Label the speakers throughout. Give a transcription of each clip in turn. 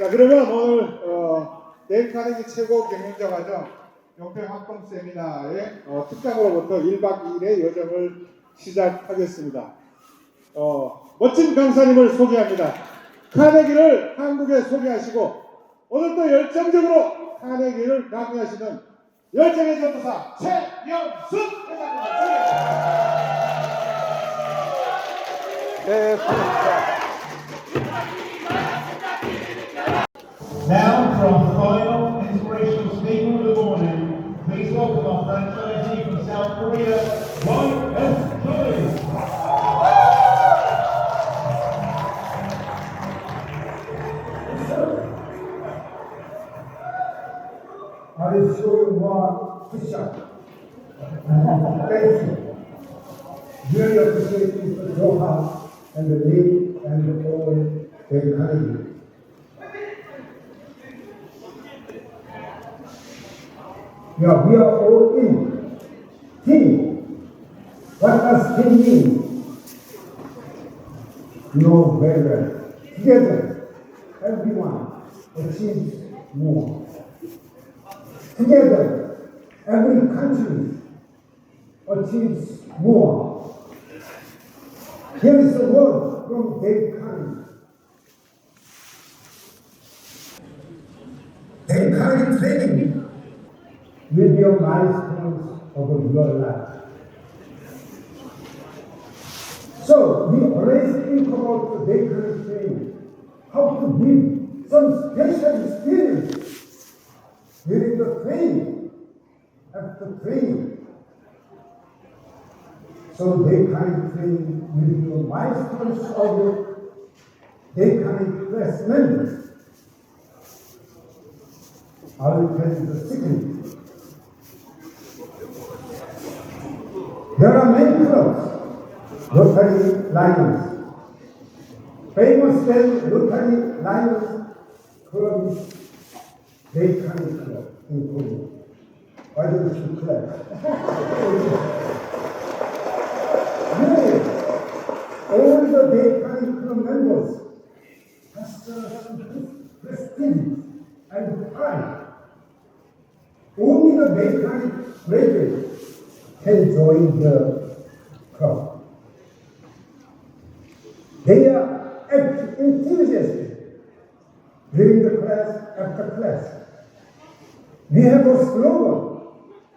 Speaker 1: 자, 그러면 오늘 데일 카네기 최고 경영자 과정 용평 학동 세미나의 특강으로부터 1박 2일의 여정을 시작하겠습니다. 멋진 강사님을 소개합니다. 카네기를 한국에 소개하시고 오늘 또 열정적으로 카네기를 강의하시는 열정의 전도사 최영순 회장입니다.
Speaker 2: 네, 반갑습니다.
Speaker 3: Now, for our final inspirational speaker of the morning, please welcome our franchisee from South Korea, Y.S. Choi.
Speaker 4: I show you more push-up. Thank you. Really appreciate Mr. Johan and the lead and the whole Dale Carnegie. Yeah, we are all in. Team. What does team mean? You know very well. Together, everyone achieves more. Together, every country achieves more. Here is a word from Dale Carnegie. Dale Carnegie training will be a milestone of your life. So we always think about the Dale Carnegie training, how to give some special experience during the training, after training. So Dale Carnegie training will be a milestone of Dale Carnegie class members. I will tell you the secret. There are many clubs, Rotary Lions. Famous then Rotary Lions Club is Dale Carnegie Club in Korea. Why don't you clap? Yes, all the Dale Carnegie Club members have some prestige and pride. Only the Dale Carnegie graduates can join the club. They are enthusiastic during the class, after class. We have a slogan,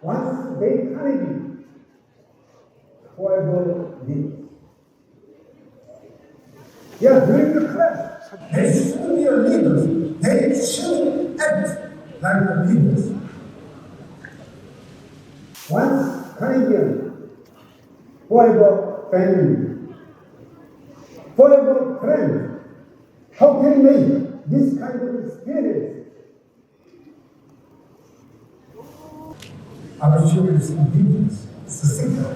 Speaker 4: once Dale Carnegie, forever lives. Yeah, during the class, they should be leaders. They should act like the leaders. Once Canadian, forever family, forever friend. How can we make this kind of experience? I'm sure it's ingredients. It's the secret.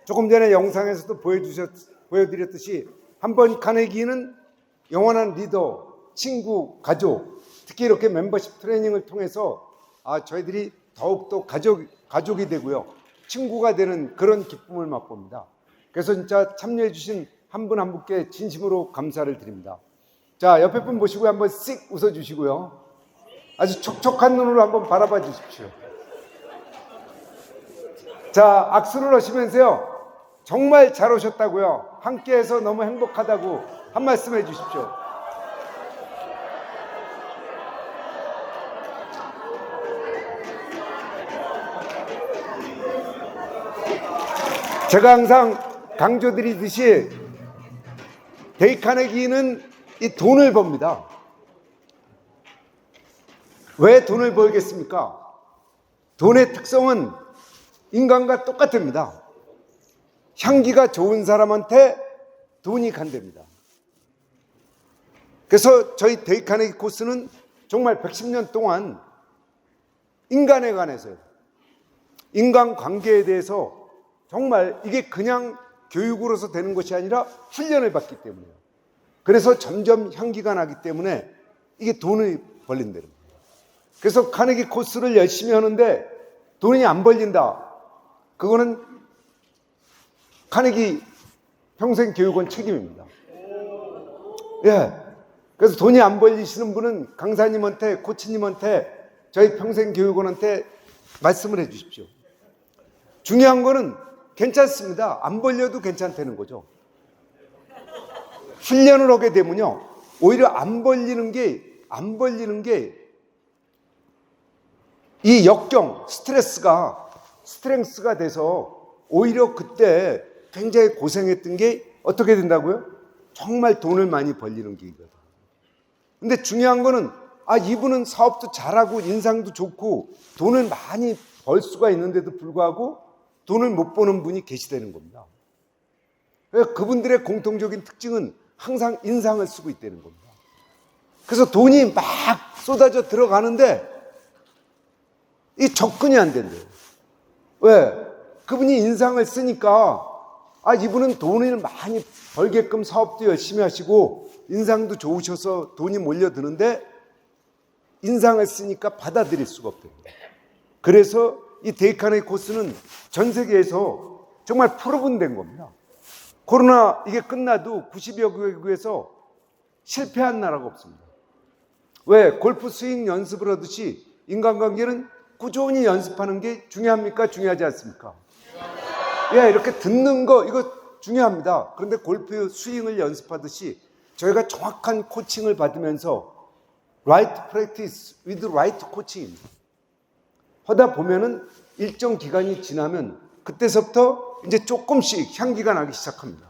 Speaker 2: 조금 전에 영상에서도 보여드렸듯이 한번 카네기는 영원한 리더, 친구, 가족, 특히 이렇게 멤버십 트레이닝을 통해서 저희들이 더욱더 가족이 되고요, 친구가 되는 그런 기쁨을 맛봅니다. 그래서 진짜 참여해 주신 한 분 한 분께 진심으로 감사를 드립니다. 자, 옆에 분 보시고 한번 씩 웃어주시고요, 아주 촉촉한 눈으로 한번 바라봐 주십시오. 자, 악수를 하시면서요, 정말 잘 오셨다고요, 함께해서 너무 행복하다고 한 말씀 해주십시오. 제가 항상 강조드리듯이 데일 카네기는 이 돈을 법니다. 왜 돈을 벌겠습니까? 돈의 특성은 인간과 똑같습니다. 향기가 좋은 사람한테 돈이 간답니다. 그래서 저희 데일 카네기 코스는 정말 110년 동안 인간에 관해서, 인간관계에 대해서 정말 이게 그냥 교육으로서 되는 것이 아니라 훈련을 받기 때문에요. 그래서 점점 향기가 나기 때문에 이게 돈을 벌린다는 거예요. 그래서 카네기 코스를 열심히 하는데 돈이 안 벌린다. 그거는 카네기 평생교육원 책임입니다. 예. 그래서 돈이 안 벌리시는 분은 강사님한테, 코치님한테, 저희 평생교육원한테 말씀을 해 주십시오. 중요한 거는 괜찮습니다. 안 벌려도 괜찮다는 거죠. 훈련을 하게 되면요, 오히려 안 벌리는 게 이 역경, 스트렝스가 돼서 오히려 그때 굉장히 고생했던 게 어떻게 된다고요? 정말 돈을 많이 벌리는 길이거든. 근데 중요한 거는 이분은 사업도 잘하고 인상도 좋고 돈을 많이 벌 수가 있는데도 불구하고 돈을 못 버는 분이 계시다는 겁니다. 그분들의 공통적인 특징은 항상 인상을 쓰고 있다는 겁니다. 그래서 돈이 막 쏟아져 들어가는데 이 접근이 안 된대요. 왜? 그분이 인상을 쓰니까 이분은 돈을 많이 벌게끔 사업도 열심히 하시고 인상도 좋으셔서 돈이 몰려드는데 인상을 쓰니까 받아들일 수가 없대요. 그래서 이 데일 카네기 코스는 전 세계에서 정말 프로분된 겁니다. 코로나 이게 끝나도 90여 개국에서 실패한 나라가 없습니다. 왜? 골프 스윙 연습을 하듯이 인간관계는 꾸준히 연습하는 게 중요합니까? 중요하지 않습니까? 예, 이렇게 듣는 거 이거 중요합니다. 그런데 골프 스윙을 연습하듯이 저희가 정확한 코칭을 받으면서 right practice with right coaching 하다 보면은 일정 기간이 지나면 그때서부터 이제 조금씩 향기가 나기 시작합니다.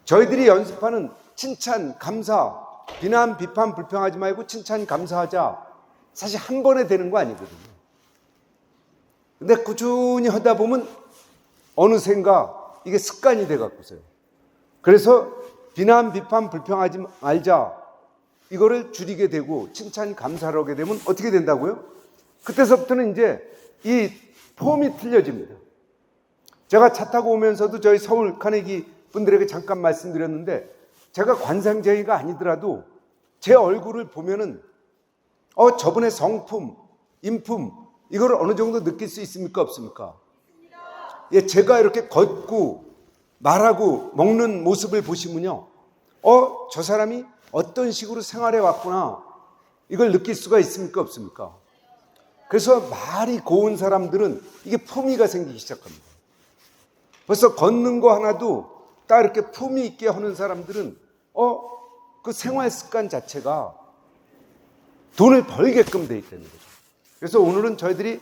Speaker 2: 저희들이 연습하는 칭찬, 감사, 비난, 비판, 불평하지 말고 칭찬, 감사하자. 사실 한 번에 되는 거 아니거든요. 근데 꾸준히 하다 보면 어느샌가 이게 습관이 돼 갖고서요. 그래서 비난, 비판, 불평하지 말자. 이거를 줄이게 되고 칭찬, 감사를 하게 되면 어떻게 된다고요? 그때서부터는 이제 이 폼이 틀려집니다. 제가 차 타고 오면서도 저희 서울 카네기 분들에게 잠깐 말씀드렸는데 제가 관상쟁이가 아니더라도 제 얼굴을 보면은 저분의 성품, 인품 이걸 어느 정도 느낄 수 있습니까? 없습니까? 예, 제가 이렇게 걷고 말하고 먹는 모습을 보시면요. 저 사람이 어떤 식으로 생활해 왔구나. 이걸 느낄 수가 있습니까? 없습니까? 그래서 말이 고운 사람들은 이게 품위가 생기기 시작합니다. 벌써 걷는 거 하나도 딱 이렇게 품위 있게 하는 사람들은 그 생활 습관 자체가 돈을 벌게끔 돼 있다는 거죠. 그래서 오늘은 저희들이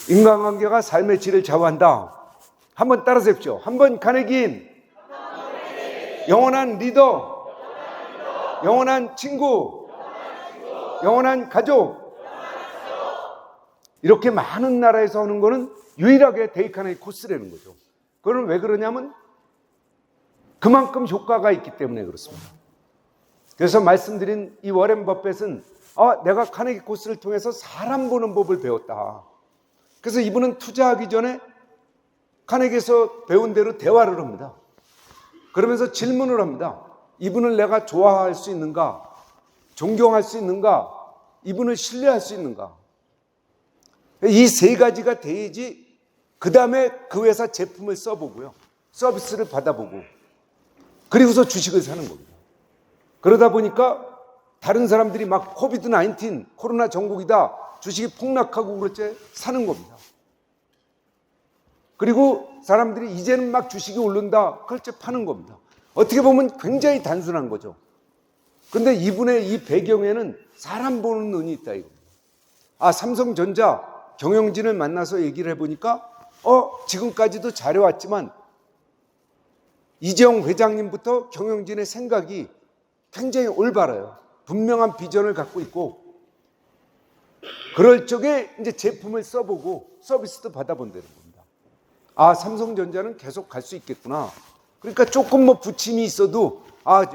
Speaker 2: 인간관계가 삶의 질을 좌우한다. 한번 따라서 해보십시오. 한번 카네기인 영원한 리더, 영원한 친구, 영원한 가족. 이렇게 많은 나라에서 하는 거는 유일하게 데일 카네기 코스라는 거죠. 그건 왜 그러냐면 그만큼 효과가 있기 때문에 그렇습니다. 그래서 말씀드린 이 워렌 버핏은 내가 카네기 코스를 통해서 사람 보는 법을 배웠다. 그래서 이분은 투자하기 전에 카네기에서 배운 대로 대화를 합니다. 그러면서 질문을 합니다. 이분을 내가 좋아할 수 있는가? 존경할 수 있는가? 이분을 신뢰할 수 있는가? 이 세 가지가 돼야지 그 다음에 그 회사 제품을 써보고요. 서비스를 받아보고 그리고서 주식을 사는 겁니다. 그러다 보니까 다른 사람들이 막 코비드-19 코로나 전국이다 주식이 폭락하고 그렇지 사는 겁니다. 그리고 사람들이 이제는 막 주식이 오른다 그렇지 파는 겁니다. 어떻게 보면 굉장히 단순한 거죠. 그런데 이분의 이 배경에는 사람 보는 눈이 있다 이겁니다. 삼성전자 경영진을 만나서 얘기를 해보니까 지금까지도 잘해왔지만 이재용 회장님부터 경영진의 생각이 굉장히 올바라요. 분명한 비전을 갖고 있고 그럴 적에 이제 제품을 써보고 서비스도 받아본다는 겁니다. 아, 삼성전자는 계속 갈 수 있겠구나. 그러니까 조금 뭐 부침이 있어도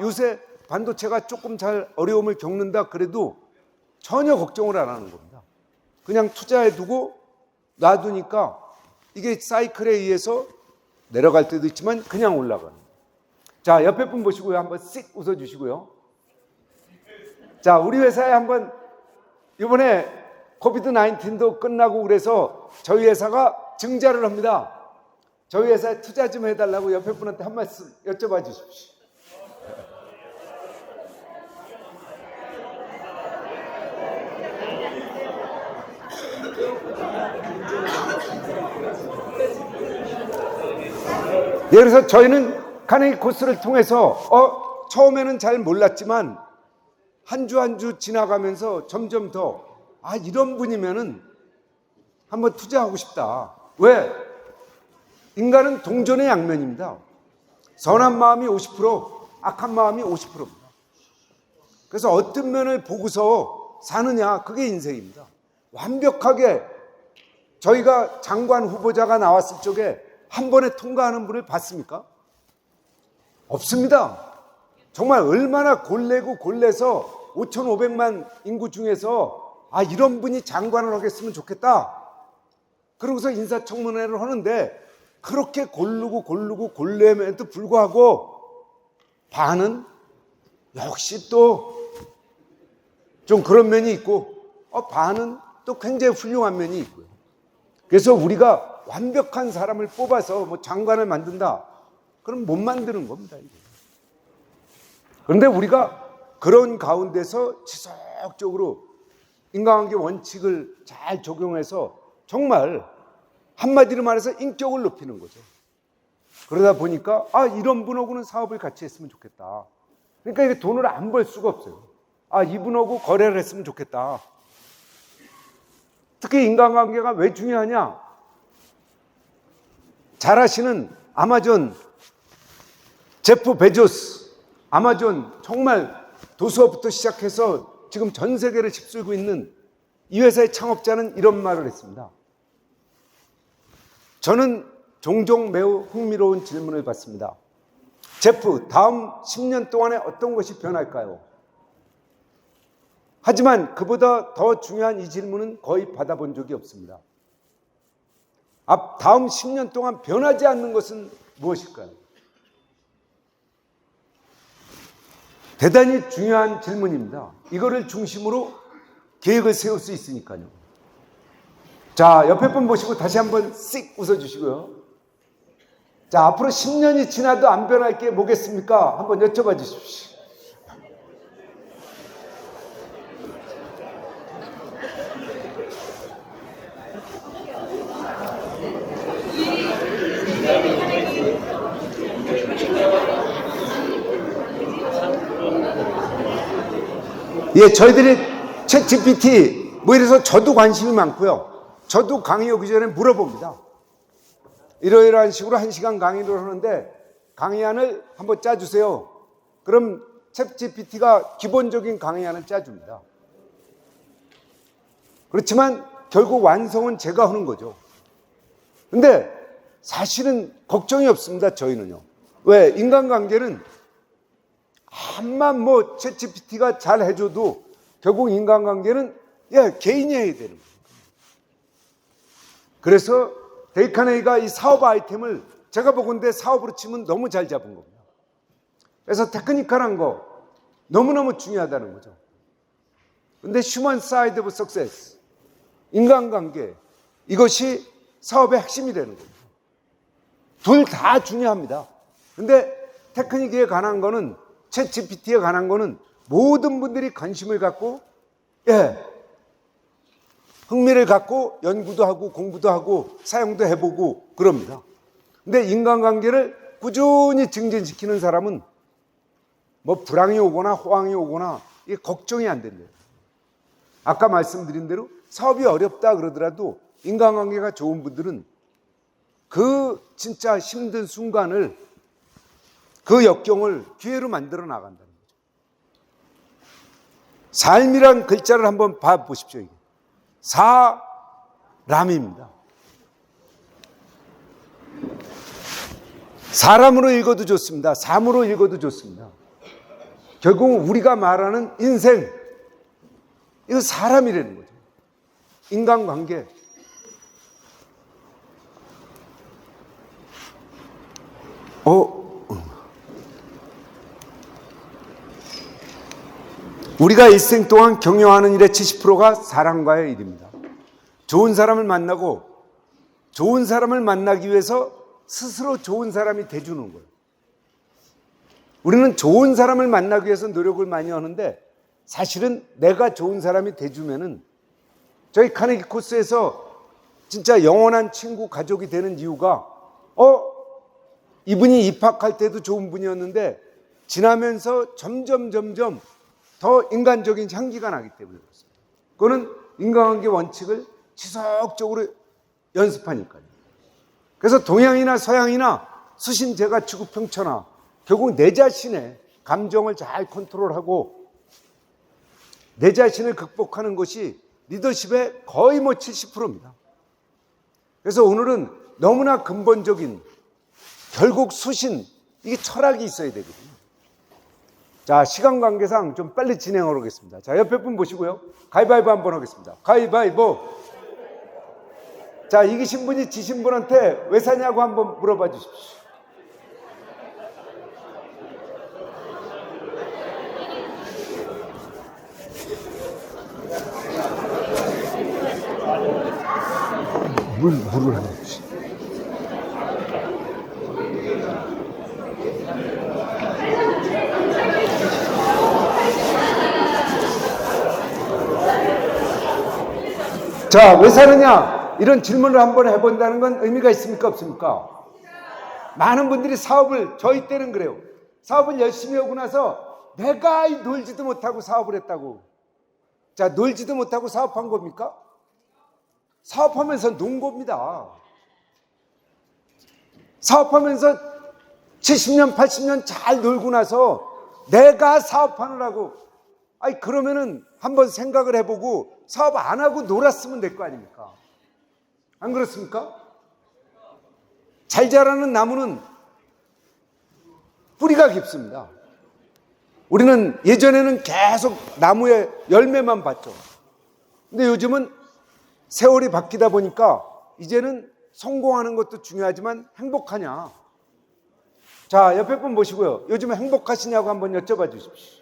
Speaker 2: 요새 반도체가 조금 잘 어려움을 겪는다 그래도 전혀 걱정을 안 하는 겁니다. 그냥 투자해 두고 놔두니까 이게 사이클에 의해서 내려갈 때도 있지만 그냥 올라가는 거예요. 자, 옆에 분 보시고요. 한번 씩 웃어주시고요. 자, 우리 회사에 한번 이번에 코비드 19도 끝나고 그래서 저희 회사가 증자를 합니다. 저희 회사에 투자 좀 해달라고 옆에 분한테 한 말씀 여쭤봐 주십시오. 예, 그래서 저희는 카네기 코스를 통해서 처음에는 잘 몰랐지만 한 주 한 주 지나가면서 점점 더 이런 분이면은 한번 투자하고 싶다. 왜? 인간은 동전의 양면입니다. 선한 마음이 50%, 악한 마음이 50%입니다. 그래서 어떤 면을 보고서 사느냐, 그게 인생입니다. 완벽하게 저희가 장관 후보자가 나왔을 적에 한 번에 통과하는 분을 봤습니까? 없습니다. 정말 얼마나 골래고 골래서 5,500만 인구 중에서 이런 분이 장관을 하겠으면 좋겠다. 그러고서 인사청문회를 하는데 그렇게 고르고 골래에도 불구하고 반은 역시 또 좀 그런 면이 있고 반은 또 굉장히 훌륭한 면이 있고요. 그래서 우리가 완벽한 사람을 뽑아서 뭐 장관을 만든다. 그럼 못 만드는 겁니다. 이게. 그런데 우리가 그런 가운데서 지속적으로 인간관계 원칙을 잘 적용해서 정말 한마디로 말해서 인격을 높이는 거죠. 그러다 보니까 이런 분하고는 사업을 같이 했으면 좋겠다. 그러니까 이게 돈을 안 벌 수가 없어요. 이분하고 거래를 했으면 좋겠다. 특히 인간관계가 왜 중요하냐? 잘 아시는 아마존 제프 베조스, 아마존 정말 도수업부터 시작해서 지금 전 세계를 휩쓸고 있는 이 회사의 창업자는 이런 말을 했습니다. 저는 종종 매우 흥미로운 질문을 받습니다. 제프, 다음 10년 동안에 어떤 것이 변할까요? 하지만 그보다 더 중요한 이 질문은 거의 받아본 적이 없습니다. 다음 10년 동안 변하지 않는 것은 무엇일까요? 대단히 중요한 질문입니다. 이거를 중심으로 계획을 세울 수 있으니까요. 자, 옆에 분 보시고 다시 한번 씩 웃어주시고요. 자, 앞으로 10년이 지나도 안 변할 게 뭐겠습니까? 한번 여쭤봐 주십시오. 예, 저희들이 챗 GPT 뭐 이래서 저도 관심이 많고요. 저도 강의 오기 전에 물어봅니다. 이러이러한 식으로 1시간 강의를 하는데 강의안을 한번 짜주세요. 그럼 챗 GPT가 기본적인 강의안을 짜줍니다. 그렇지만 결국 완성은 제가 하는 거죠. 근데 사실은 걱정이 없습니다. 저희는요. 왜? 인간관계는 암만 뭐 챗 GPT가 잘 해줘도 결국 인간관계는 개인이 해야 되는 거예요. 그래서 데일 카네기가 이 사업 아이템을 제가 보건대 사업으로 치면 너무 잘 잡은 겁니다. 그래서 테크니컬한 거 너무너무 중요하다는 거죠. 근데 휴먼 사이드 오브 석세스, 인간관계, 이것이 사업의 핵심이 되는 겁니다. 둘 다 중요합니다. 근데 테크닉에 관한 거는, 챗 GPT에 관한 거는 모든 분들이 관심을 갖고 흥미를 갖고 연구도 하고 공부도 하고 사용도 해보고 그럽니다. 근데 인간관계를 꾸준히 증진시키는 사람은 뭐 불황이 오거나 호황이 오거나 이게 걱정이 안 된대요. 아까 말씀드린 대로 사업이 어렵다 그러더라도 인간관계가 좋은 분들은 그 진짜 힘든 순간을, 그 역경을 기회로 만들어 나간다는 거죠. 삶이란 글자를 한번 봐보십시오. 이게. 사람입니다. 사람으로 읽어도 좋습니다. 삶으로 읽어도 좋습니다. 결국 우리가 말하는 인생, 이거 사람이라는 거죠. 인간관계. 우리가 일생 동안 경영하는 일의 70%가 사람과의 일입니다. 좋은 사람을 만나고 좋은 사람을 만나기 위해서 스스로 좋은 사람이 돼주는 거예요. 우리는 좋은 사람을 만나기 위해서 노력을 많이 하는데 사실은 내가 좋은 사람이 돼주면은 저희 카네기 코스에서 진짜 영원한 친구, 가족이 되는 이유가 이분이 입학할 때도 좋은 분이었는데 지나면서 점점 더 인간적인 향기가 나기 때문에 그렇습니다. 그거는 인간관계 원칙을 지속적으로 연습하니까요. 그래서 동양이나 서양이나 수신제가 추구평천하 결국 내 자신의 감정을 잘 컨트롤하고 내 자신을 극복하는 것이 리더십의 거의 70%입니다. 그래서 오늘은 너무나 근본적인 결국 수신, 이게 철학이 있어야 되거든요. 자, 시간 관계상 좀 빨리 진행하도록 하겠습니다. 자, 옆에 분 보시고요. 가위바위보 한번 하겠습니다. 가위바위보. 자, 이기신 분이 지신 분한테 왜 사냐고 한번 물어봐 주십시오. 물을 하나 주시. 자, 왜 사느냐? 이런 질문을 한번 해본다는 건 의미가 있습니까? 없습니까? 많은 분들이 사업을, 저희 때는 그래요. 사업을 열심히 하고 나서 내가 놀지도 못하고 사업을 했다고. 자, 놀지도 못하고 사업한 겁니까? 사업하면서 논 겁니다. 사업하면서 70년, 80년 잘 놀고 나서 내가 사업하느라고. 아니, 그러면은 한번 생각을 해보고 사업 안 하고 놀았으면 될 거 아닙니까? 안 그렇습니까? 잘 자라는 나무는 뿌리가 깊습니다. 우리는 예전에는 계속 나무의 열매만 봤죠. 근데 요즘은 세월이 바뀌다 보니까 이제는 성공하는 것도 중요하지만 행복하냐. 자, 옆에 분 보시고요. 요즘 행복하시냐고 한번 여쭤봐 주십시오.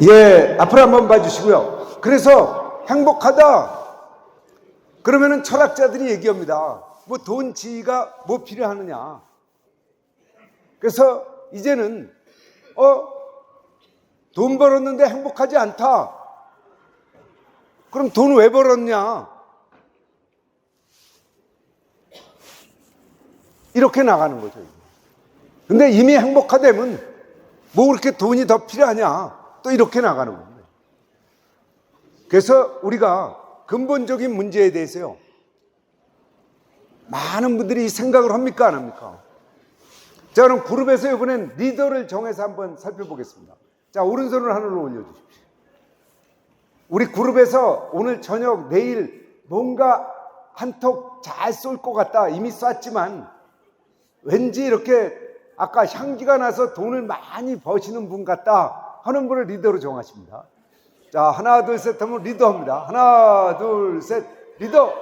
Speaker 2: 예, 앞으로 한번 봐주시고요. 그래서 행복하다. 그러면은 철학자들이 얘기합니다. 뭐 돈, 지위가 뭐 필요하느냐. 그래서 이제는 돈 벌었는데 행복하지 않다. 그럼 돈 왜 벌었냐? 이렇게 나가는 거죠. 근데 이미 행복하다면 뭐 그렇게 돈이 더 필요하냐? 또 이렇게 나가는 겁니다. 그래서 우리가 근본적인 문제에 대해서요, 많은 분들이 생각을 합니까? 안 합니까? 자, 그럼 그룹에서 이번엔 리더를 정해서 한번 살펴보겠습니다. 자, 오른손을 하늘로 올려주십시오. 우리 그룹에서 오늘 저녁, 내일 뭔가 한턱 잘 쏠 것 같다. 이미 쐈지만 왠지 이렇게 아까 향기가 나서 돈을 많이 버시는 분 같다 하는 분을 리더로 정하십니다. 자, 하나, 둘, 셋 하면 리더합니다. 하나, 둘, 셋, 리더.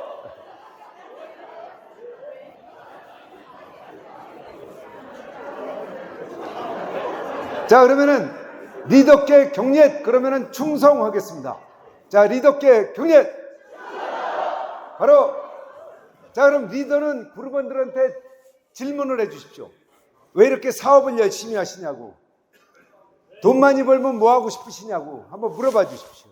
Speaker 2: 자, 그러면은 리더께 경례, 그러면은 충성하겠습니다. 자, 리더께 경례. 바로. 자, 그럼 리더는 그룹원들한테 질문을 해 주십시오. 왜 이렇게 사업을 열심히 하시냐고. 돈 많이 벌면 뭐 하고 싶으시냐고 한번 물어봐 주십시오.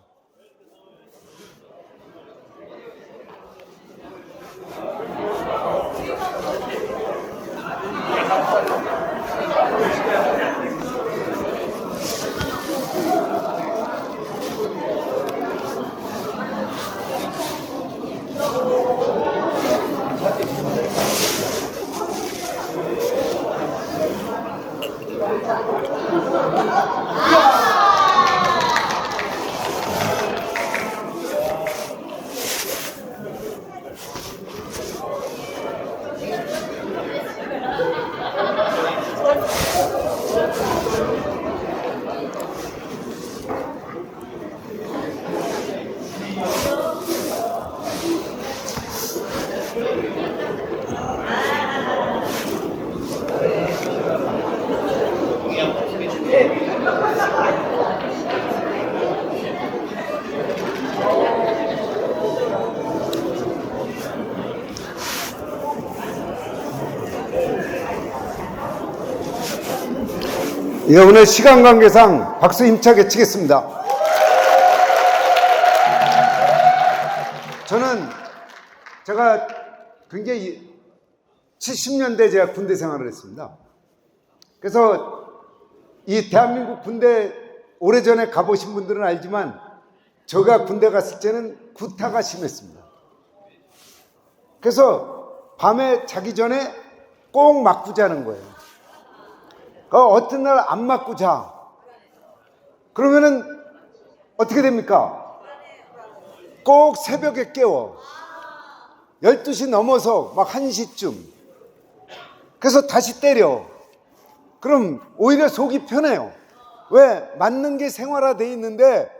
Speaker 2: 예, 오늘 시간 관계상 박수 힘차게 치겠습니다. 저는 제가 굉장히 70년대 제가 군대 생활을 했습니다. 그래서 이 대한민국 군대 오래전에 가보신 분들은 알지만 제가 군대 갔을 때는 구타가 심했습니다. 그래서 밤에 자기 전에 꼭 맞고 자는 거예요. 어떤 날 안 맞고 자. 그러면은 어떻게 됩니까? 꼭 새벽에 깨워. 12시 넘어서 막 1시쯤. 그래서 다시 때려. 그럼 오히려 속이 편해요. 왜? 맞는 게 생활화되어 있는데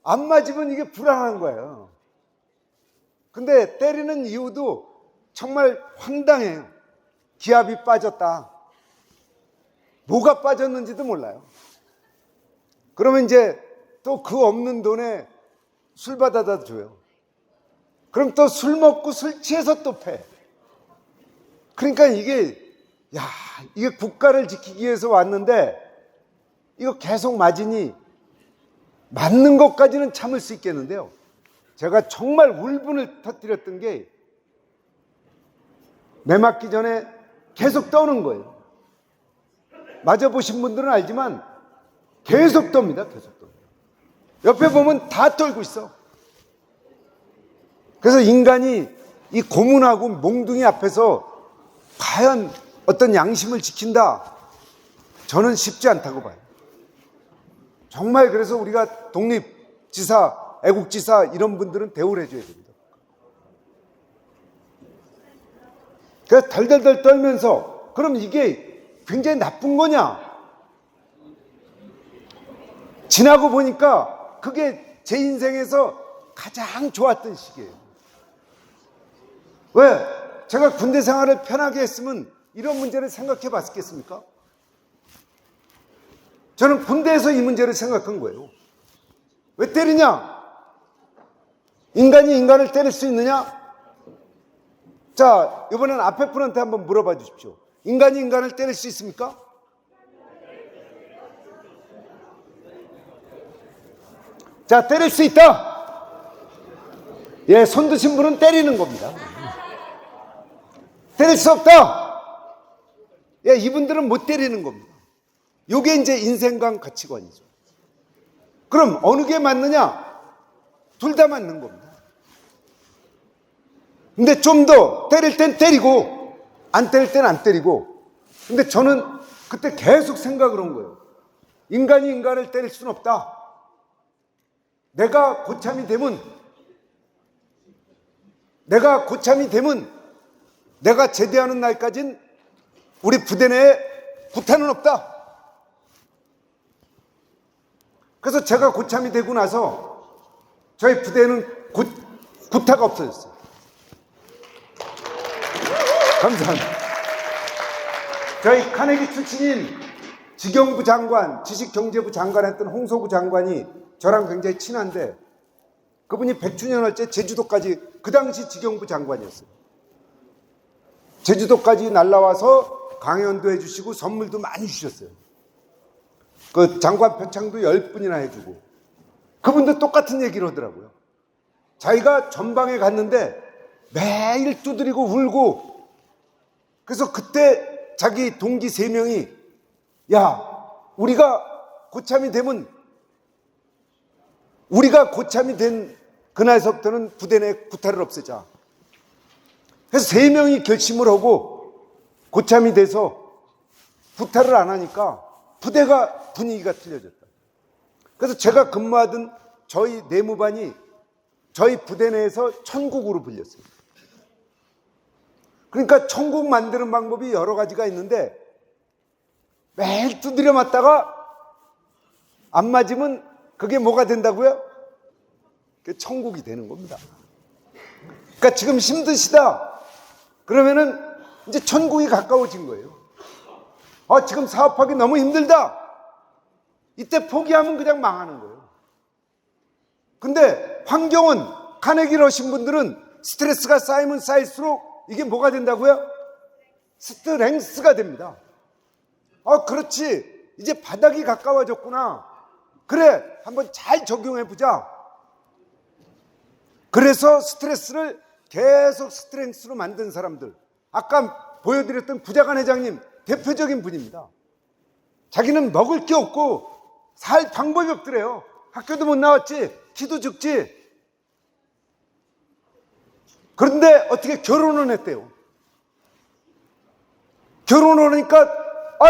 Speaker 2: 안 맞으면 이게 불안한 거예요. 근데 때리는 이유도 정말 황당해요. 기압이 빠졌다. 뭐가 빠졌는지도 몰라요. 그러면 이제 또 그 없는 돈에 술 받아다 줘요. 그럼 또 술 먹고 술 취해서 또 패. 그러니까 이게 국가를 지키기 위해서 왔는데 이거 계속 맞으니 맞는 것까지는 참을 수 있겠는데요. 제가 정말 울분을 터뜨렸던 게 매 맞기 전에 계속 떠는 거예요. 맞아보신 분들은 알지만 계속 떱니다. 계속 떠. 옆에 보면 다 떨고 있어. 그래서 인간이 이 고문하고 몽둥이 앞에서 과연 어떤 양심을 지킨다? 저는 쉽지 않다고 봐요. 정말 그래서 우리가 독립지사, 애국지사 이런 분들은 대우를 해줘야 됩니다. 그래서 덜덜덜 떨면서 그럼 이게 굉장히 나쁜 거냐? 지나고 보니까 그게 제 인생에서 가장 좋았던 시기예요. 왜? 제가 군대 생활을 편하게 했으면 이런 문제를 생각해 봤겠습니까? 저는 군대에서 이 문제를 생각한 거예요. 왜 때리냐? 인간이 인간을 때릴 수 있느냐? 자, 이번엔 앞에 분한테 한번 물어봐 주십시오. 인간이 인간을 때릴 수 있습니까? 자, 때릴 수 있다. 예, 손 드신 분은 때리는 겁니다. 때릴 수 없다. 예, 이분들은 못 때리는 겁니다. 이게 이제 인생관 가치관이죠. 그럼 어느 게 맞느냐? 둘 다 맞는 겁니다. 근데 좀 더 때릴 땐 때리고 안 때릴 땐 안 때리고. 근데 저는 그때 계속 생각을 한 거예요. 인간이 인간을 때릴 수는 없다. 내가 고참이 되면 내가 제대하는 날까진 우리 부대 내에 구타는 없다. 그래서 제가 고참이 되고 나서 저희 부대에는 구타가 없어졌어요. 감사합니다. 저희 카네기 출신인 지경부 장관, 지식경제부 장관 했던 홍소구 장관이 저랑 굉장히 친한데 그분이 100주년을 제주도까지, 그 당시 지경부 장관이었어요. 제주도까지 날라와서 강연도 해주시고 선물도 많이 주셨어요. 그 장관 표창도 10분이나 해주고. 그분도 똑같은 얘기를 하더라고요. 자기가 전방에 갔는데 매일 두드리고 울고. 그래서 그때 자기 동기 3명이 야, 우리가 고참이 된 그날서부터는 부대 내 구타를 없애자. 그래서 3명이 결심을 하고 고참이 돼서 구타를 안 하니까 부대가 분위기가 틀려졌다. 그래서 제가 근무하던 저희 내무반이 저희 부대 내에서 천국으로 불렸어요. 그러니까 천국 만드는 방법이 여러 가지가 있는데 매일 두드려 맞다가 안 맞으면 그게 뭐가 된다고요? 그게 천국이 되는 겁니다. 그러니까 지금 힘드시다. 그러면은 이제 천국이 가까워진 거예요. 지금 사업하기 너무 힘들다. 이때 포기하면 그냥 망하는 거예요. 근데 환경은 카네기를 하신 분들은 스트레스가 쌓이면 쌓일수록 이게 뭐가 된다고요? 스트렝스가 됩니다. 그렇지. 이제 바닥이 가까워졌구나. 그래, 한번 잘 적용해보자. 그래서 스트레스를 계속 스트렝스로 만든 사람들, 아까 보여드렸던 부자간 회장님 대표적인 분입니다. 자기는 먹을 게 없고 살 방법이 없더래요. 학교도 못 나왔지, 키도 적지. 그런데 어떻게 결혼을 했대요. 결혼을 하니까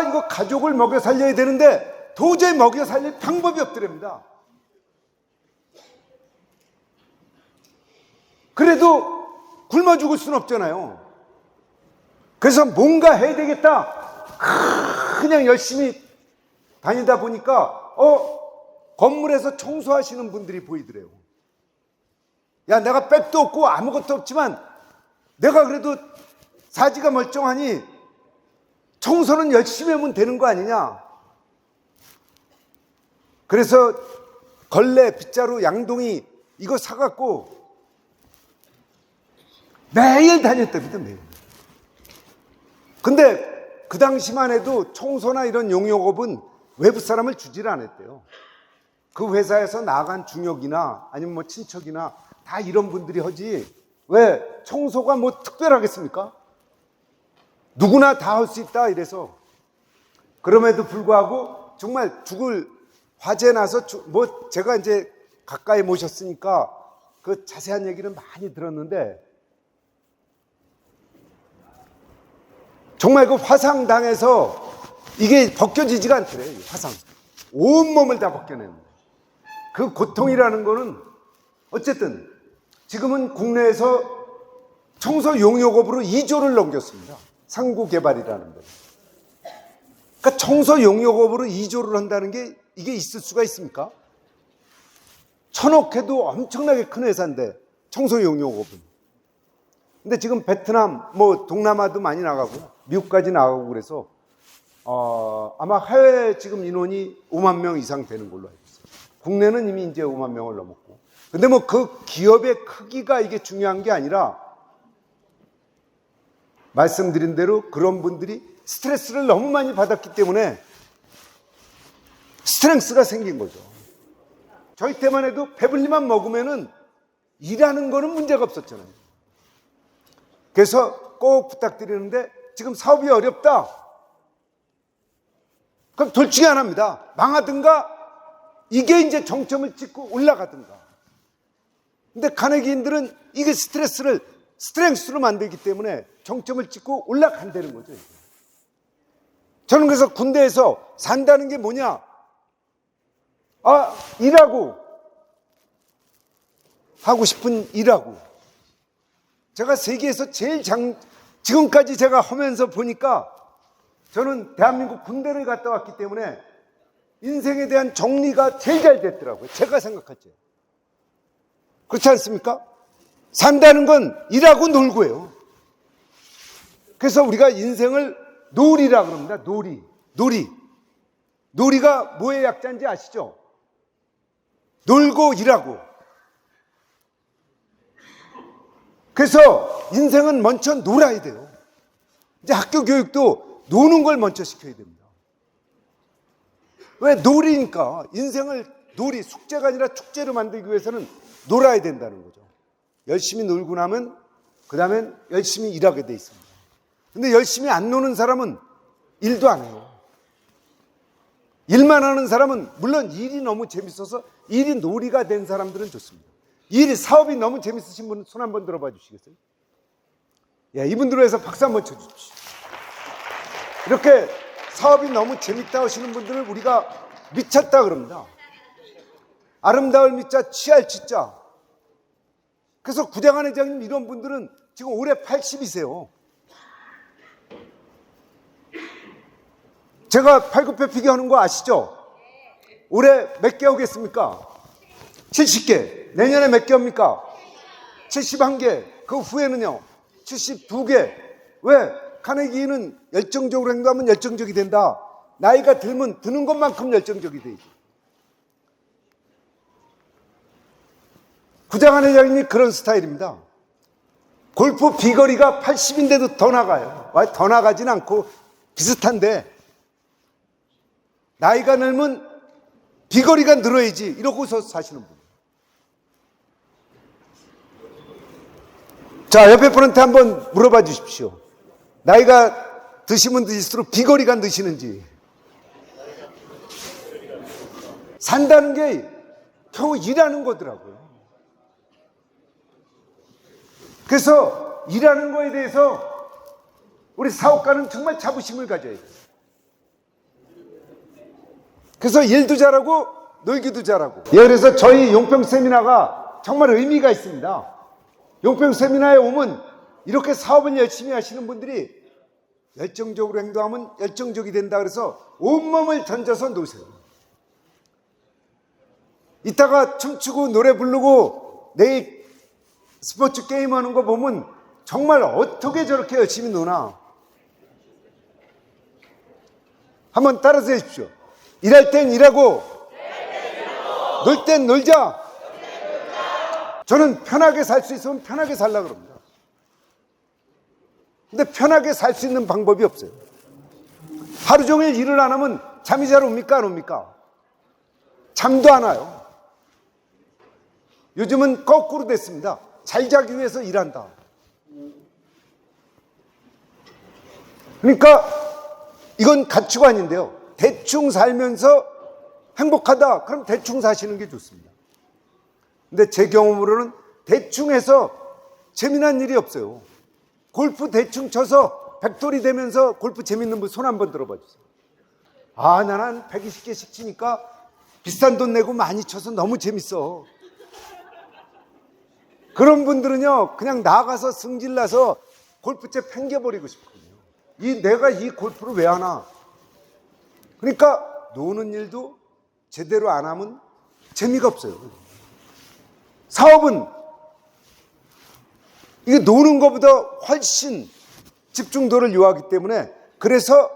Speaker 2: 이거 가족을 먹여 살려야 되는데 도저히 먹여 살릴 방법이 없더랍니다. 그래도 굶어 죽을 수는 없잖아요. 그래서 뭔가 해야 되겠다. 그냥 열심히 다니다 보니까 건물에서 청소하시는 분들이 보이더래요. 야, 내가 백도 없고 아무것도 없지만 내가 그래도 사지가 멀쩡하니 청소는 열심히 하면 되는 거 아니냐. 그래서 걸레, 빗자루, 양동이 이거 사갖고 매일 다녔답니다. 매일. 근데 그 당시만 해도 청소나 이런 용역업은 외부 사람을 주질 않았대요. 그 회사에서 나간 중역이나 아니면 뭐 친척이나 다 이런 분들이 하지, 왜 청소가 뭐 특별하겠습니까? 누구나 다 할 수 있다 이래서. 그럼에도 불구하고 정말 죽을 화재 나서 뭐 제가 이제 가까이 모셨으니까 그 자세한 얘기는 많이 들었는데, 정말 그 화상 당해서 이게 벗겨지지가 않더래요. 화상 온몸을 다 벗겨내는 그 고통이라는 거는, 어쨌든 지금은 국내에서 청소 용역업으로 2조를 넘겼습니다. 상구개발이라는 거. 그러니까 청소 용역업으로 2조를 한다는 게 이게 있을 수가 있습니까? 1,000억 해도 엄청나게 큰 회사인데, 청소 용역업은. 근데 지금 베트남, 뭐 동남아도 많이 나가고 미국까지 나가고 그래서 아마 해외 지금 인원이 5만 명 이상 되는 걸로 알고 있어요. 국내는 이미 이제 5만 명을 넘었고. 근데 뭐 그 기업의 크기가 이게 중요한 게 아니라, 말씀드린 대로 그런 분들이 스트레스를 너무 많이 받았기 때문에 스트렝스가 생긴 거죠. 저희 때만 해도 배불리만 먹으면은 일하는 거는 문제가 없었잖아요. 그래서 꼭 부탁드리는데, 지금 사업이 어렵다. 그럼 둘 중에 하나입니다. 망하든가 이게 이제 정점을 찍고 올라가든가. 근데 카네기인들은 이게 스트렝스로 만들기 때문에 정점을 찍고 올라간다는 거죠. 저는 그래서 군대에서 산다는 게 뭐냐? 일하고, 하고 싶은 일하고. 제가 세계에서 제일 지금까지 제가 하면서 보니까, 저는 대한민국 군대를 갔다 왔기 때문에 인생에 대한 정리가 제일 잘 됐더라고요. 제가 생각할 때. 그렇지 않습니까? 산다는 건 일하고 놀고예요. 그래서 우리가 인생을 놀이라 그럽니다. 놀이가 뭐의 약자인지 아시죠? 놀고 일하고. 그래서 인생은 먼저 놀아야 돼요. 이제 학교 교육도 노는 걸 먼저 시켜야 됩니다. 왜? 놀이니까. 인생을 숙제가 아니라 축제로 만들기 위해서는 놀아야 된다는 거죠. 열심히 놀고 나면 그 다음엔 열심히 일하게 돼 있습니다. 근데 열심히 안 노는 사람은 일도 안 해요. 일만 하는 사람은, 물론 일이 너무 재밌어서 일이 놀이가 된 사람들은 좋습니다. 사업이 너무 재밌으신 분은 손 한번 들어봐 주시겠어요? 예, 이분들로 해서 박수 한번 쳐주십시오. 이렇게 사업이 너무 재밌다 하시는 분들을 우리가 미쳤다 그럽니다. 아름다울 미자, 취할 치자. 그래서 구장한 회장님 이런 분들은 지금 올해 80이세요. 제가 팔굽혀펴기 하는 거 아시죠? 올해 몇 개 오겠습니까? 70개. 내년에 몇 개 합니까? 71개. 그 후에는요 72개. 왜? 카네기는 열정적으로 행동하면 열정적이 된다. 나이가 들면 드는 것만큼 열정적이 되죠. 구장한 회장님이 그런 스타일입니다. 골프 비거리가 80인데도 더 나가요. 더 나가진 않고 비슷한데, 나이가 늘면 비거리가 늘어야지 이러고서 사시는 분. 자, 옆에 분한테 한번 물어봐 주십시오. 나이가 드시면 드실수록 비거리가 느시는지. 산다는 게 겨우 일하는 거더라고요. 그래서 일하는 거에 대해서 우리 사업가는 정말 자부심을 가져야 돼요. 그래서 일도 잘하고 놀기도 잘하고. 예, 그래서 저희 용평 세미나가 정말 의미가 있습니다. 용평 세미나에 오면 이렇게 사업을 열심히 하시는 분들이 열정적으로 행동하면 열정적이 된다 그래서 온몸을 던져서 노세요. 이따가 춤추고 노래 부르고 내일 스포츠 게임 하는 거 보면 정말 어떻게 저렇게 열심히 노나. 한번 따라서 해주십시오. 일할 땐 일하고 놀 땐 놀자. 저는 편하게 살 수 있으면 편하게 살려고 그럽니다. 근데 편하게 살 수 있는 방법이 없어요. 하루 종일 일을 안 하면 잠이 잘 옵니까? 안 옵니까? 잠도 안 와요. 요즘은 거꾸로 됐습니다. 잘 자기 위해서 일한다. 그러니까 이건 가치관인데요. 대충 살면서 행복하다. 그럼 대충 사시는 게 좋습니다. 근데 제 경험으로는 대충 해서 재미난 일이 없어요. 골프 대충 쳐서 백돌이 되면서 골프 재밌는 분 손 한번 들어봐 주세요. 아, 나는 120개씩 치니까 비싼 돈 내고 많이 쳐서 너무 재밌어. 그런 분들은요, 그냥 나가서 승질나서 골프채 팽겨버리고 싶거든요. 내가 이 골프를 왜 하나? 그러니까 노는 일도 제대로 안 하면 재미가 없어요. 사업은 이게 노는 것보다 훨씬 집중도를 요하기 때문에 그래서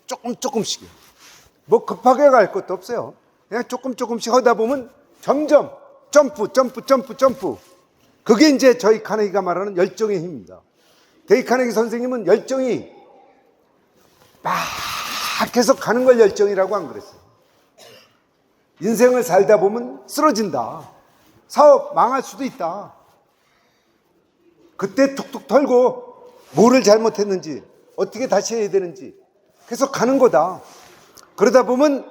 Speaker 2: 조금씩이요. 뭐 급하게 갈 것도 없어요. 그냥 조금씩 하다 보면 점점 점프. 그게 이제 저희 카네기가 말하는 열정의 힘입니다. 데이 카네기 선생님은 열정이 막 계속 가는 걸 열정이라고 안 그랬어요. 인생을 살다 보면 쓰러진다. 사업 망할 수도 있다. 그때 툭툭 털고 뭐를 잘못했는지 어떻게 다시 해야 되는지 계속 가는 거다. 그러다 보면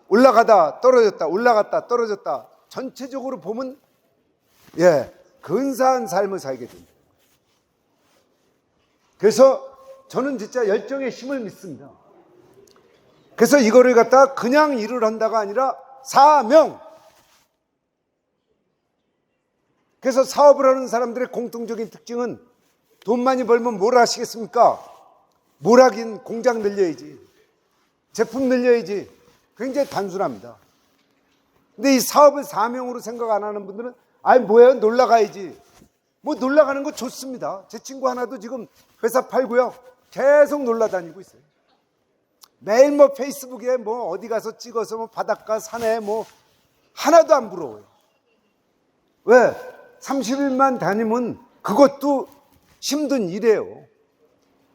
Speaker 2: 올라가다 떨어졌다 올라갔다 떨어졌다 전체적으로 보면 근사한 삶을 살게 됩니다. 그래서 저는 진짜 열정의 힘을 믿습니다. 그래서 이거를 갖다 그냥 일을 한다가 아니라 사명. 그래서 사업을 하는 사람들의 공통적인 특징은 돈 많이 벌면 뭘 하시겠습니까? 뭘 하긴 공장 늘려야지. 제품 늘려야지. 굉장히 단순합니다. 근데 이 사업을 사명으로 생각 안 하는 분들은 뭐예요? 놀러 가야지. 뭐 놀러 가는 거 좋습니다. 제 친구 하나도 지금 회사 팔고요. 계속 놀러 다니고 있어요. 매일 뭐 페이스북에 뭐 어디 가서 찍어서 뭐 바닷가 산에 뭐 하나도 안 부러워요. 왜? 30일만 다니면 그것도 힘든 일이에요.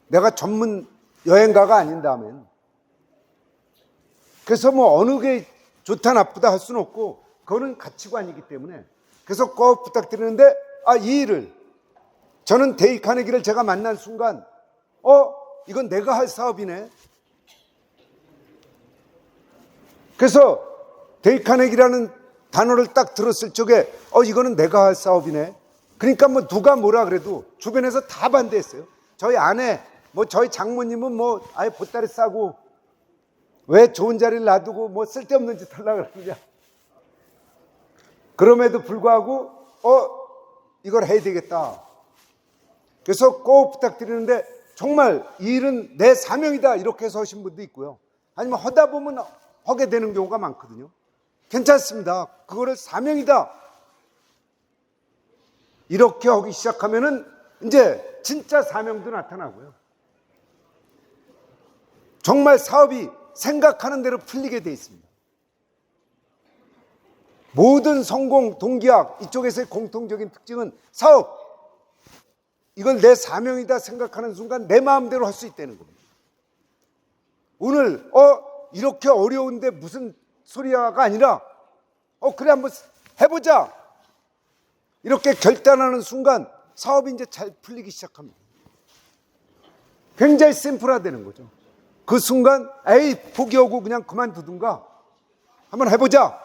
Speaker 2: 내가 전문 여행가가 아닌다면. 그래서 뭐 어느 게 좋다 나쁘다 할 수는 없고 그거는 가치관이기 때문에 그래서 꼭 부탁드리는데 이 일을 저는 데이 카네기를 제가 만난 순간 이건 내가 할 사업이네. 그래서 데이 카네기라는 단어를 딱 들었을 적에 이거는 내가 할 사업이네. 그러니까 뭐 누가 뭐라 그래도 주변에서 다 반대했어요. 저희 아내 뭐 저희 장모님은 뭐 아예 보따리 싸고 왜 좋은 자리를 놔두고 뭐 쓸데없는 짓 하려고 그러냐. 그럼에도 불구하고 이걸 해야 되겠다. 그래서 꼭 부탁드리는데 정말 이 일은 내 사명이다 이렇게 해서 하신 분도 있고요. 아니면 하다 보면 하게 되는 경우가 많거든요. 괜찮습니다. 그거를 사명이다 이렇게 하기 시작하면은 이제 진짜 사명도 나타나고요. 정말 사업이 생각하는 대로 풀리게 돼 있습니다. 모든 성공 동기학 이쪽에서의 공통적인 특징은 사업 이걸 내 사명이다 생각하는 순간 내 마음대로 할 수 있다는 겁니다. 오늘 이렇게 어려운데 무슨 소리야가 아니라 그래 한번 해보자 이렇게 결단하는 순간 사업이 이제 잘 풀리기 시작합니다. 굉장히 심플화되는 거죠. 그 순간 에이 포기하고 그냥 그만두든가 한번 해보자.